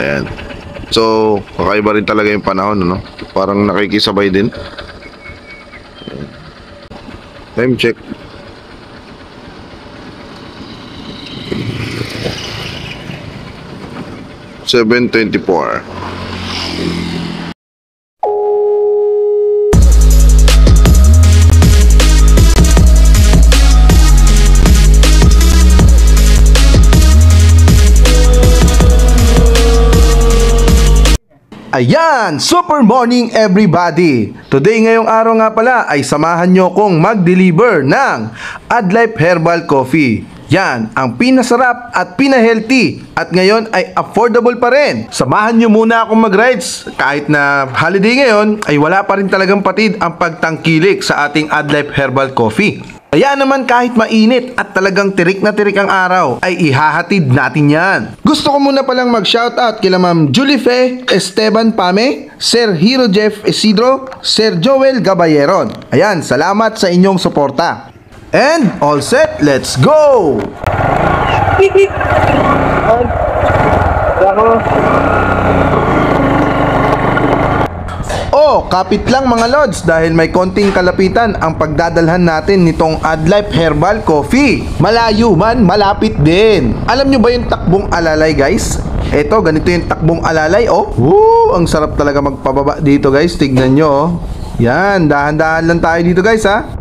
Ayan. So, kakaiba rin talaga yung panahon, no? Parang nakikisabay din. Ayan. Time check. (7:24). Ayan! Super morning everybody! Today ngayong araw nga pala ay samahan nyo kong mag-deliver ng Adlife Herbal Coffee. Yan, ang pinasarap at pinahealthy at ngayon ay affordable pa rin. Samahan nyo muna akong mag-rides. Kahit na holiday ngayon ay wala pa rin talagang patid ang pagtangkilik sa ating Adlife Herbal Coffee. Kaya naman kahit mainit at talagang tirik na tirik ang araw, ay ihahatid natin yan. Gusto ko muna palang mag-shoutout kila Ma'am Julife Esteban Pame, Sir Hero Jeff Isidro, Sir Joel Gabayeron. Ayan, salamat sa inyong suporta. And all set, let's go! Oh, kapit lang mga lods dahil may konting kalapitan ang pagdadalhan natin nitong Adlife Herbal Coffee. Malayo man, malapit din. Alam nyo ba yung takbong alalay guys? Eto, ganito yung takbong alalay oh. Woo! Ang sarap talaga magpababa dito guys. Tignan nyo oh. Yan, dahan-dahan lang tayo dito guys ha.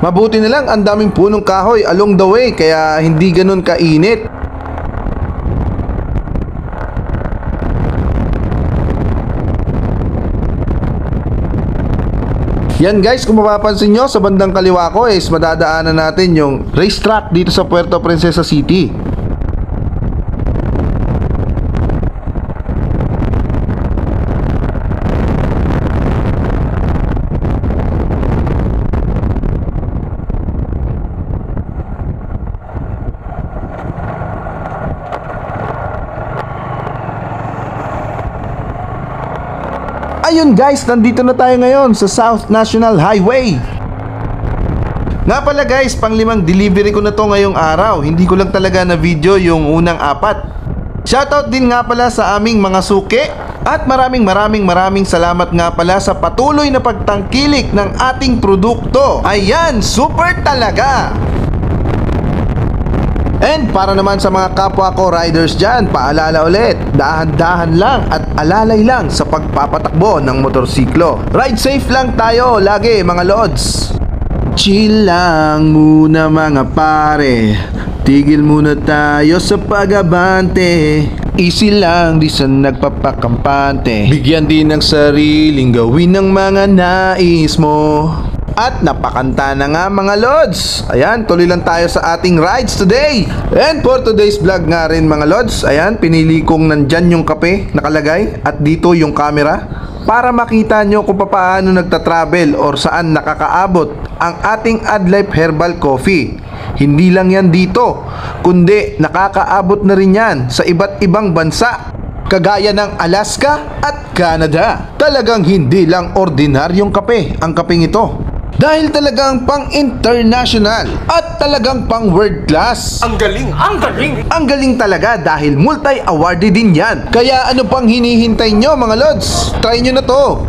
Mabuti na lang ang daming punong kahoy along the way kaya hindi ganun kainit. Yan guys, kung mapapansin nyo sa bandang kaliwa ko is madadaanan natin yung racetrack dito sa Puerto Princesa City. Ayun guys, nandito na tayo ngayon sa South National Highway. Nga pala guys, pang-5 delivery ko na to ngayong araw. Hindi ko lang talaga na video yung unang 4. Shoutout din nga pala sa aming mga suki. At maraming salamat nga pala sa patuloy na pagtangkilik ng ating produkto. Ayan, super talaga! And para naman sa mga kapwa ko riders dyan, paalala ulit, dahan-dahan lang at alalay lang sa pagpapatakbo ng motorsiklo. Ride safe lang tayo lagi mga lods. Chill lang muna mga pare, tigil muna tayo sa pag-abante. Easy lang, di sa nagpapakampante. Bigyan din ng sariling gawin ng mga nais mo. At napakanta na nga mga lods. Ayan, tuloy lang tayo sa ating rides today. And for today's vlog nga rin mga lods, ayan, pinili kong nandyan yung kape nakalagay at dito yung camera para makita nyo kung paano nagtatravel or saan nakakaabot ang ating Adlife Herbal Coffee. Hindi lang yan dito, kundi nakakaabot na rin yan sa iba't ibang bansa kagaya ng Alaska at Canada. Talagang hindi lang ordinaryong kape ang kapeng ito. Dahil talagang pang-international at talagang pang-world class. Ang galing! Ang galing! Ang galing talaga dahil multi-awarded din yan. Kaya ano pang hinihintay nyo mga lods? Try nyo na to!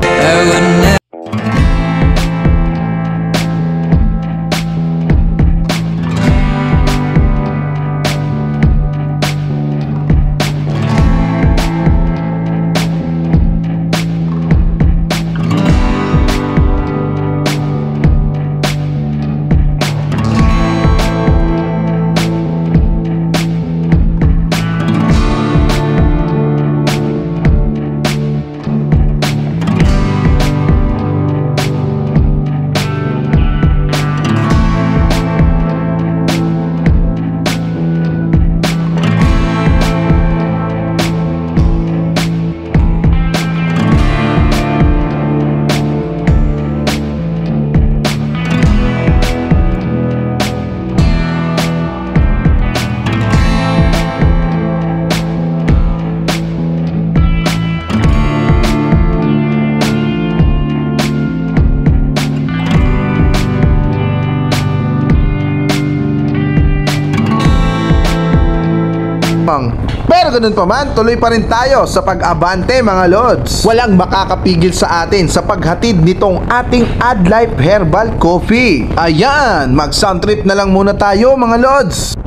Pero ganun pa man, tuloy pa rin tayo sa pag-abante mga lods. Walang makakapigil sa atin sa paghatid nitong ating AdLife Herbal Coffee. Ayan, mag-sound trip na lang muna tayo mga lods.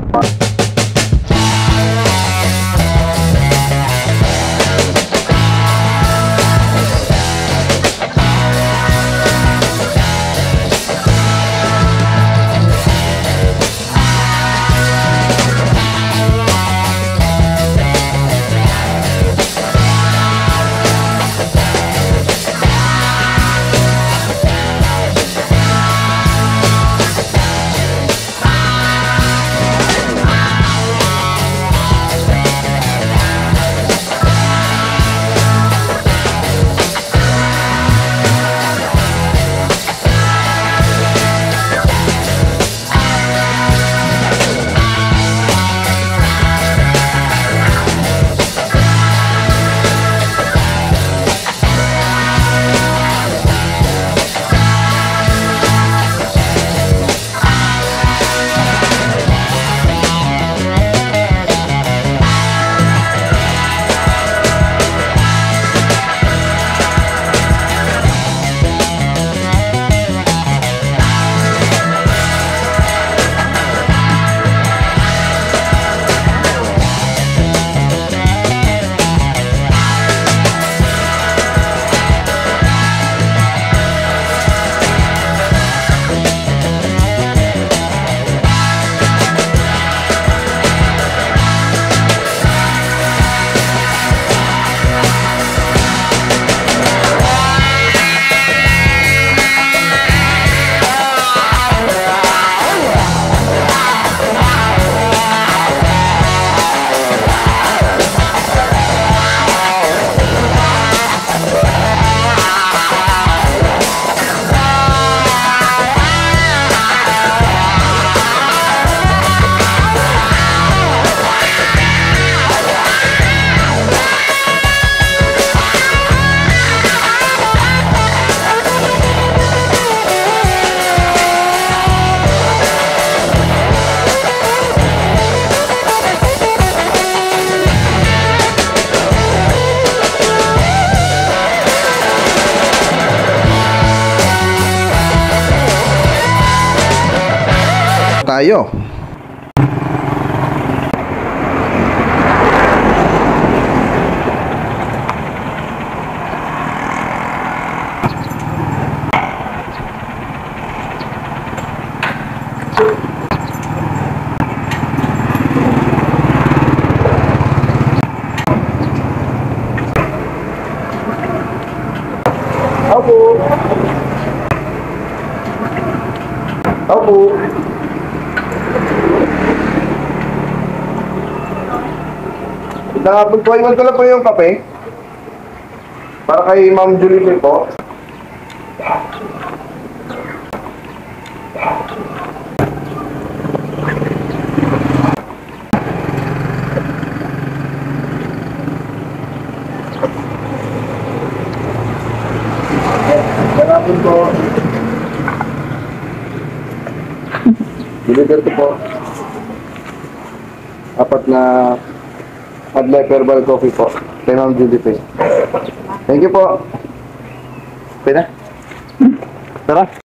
Tayo. Opo. Nakapagpaiwan ko lang po yung kape. Para kay Ma'am Julie po. Nakapun po. Deliver ko po. Apat na AdLife Herbal Coffee po. Kay Ma'am Julie P. Thank you po. Okay na? Tara.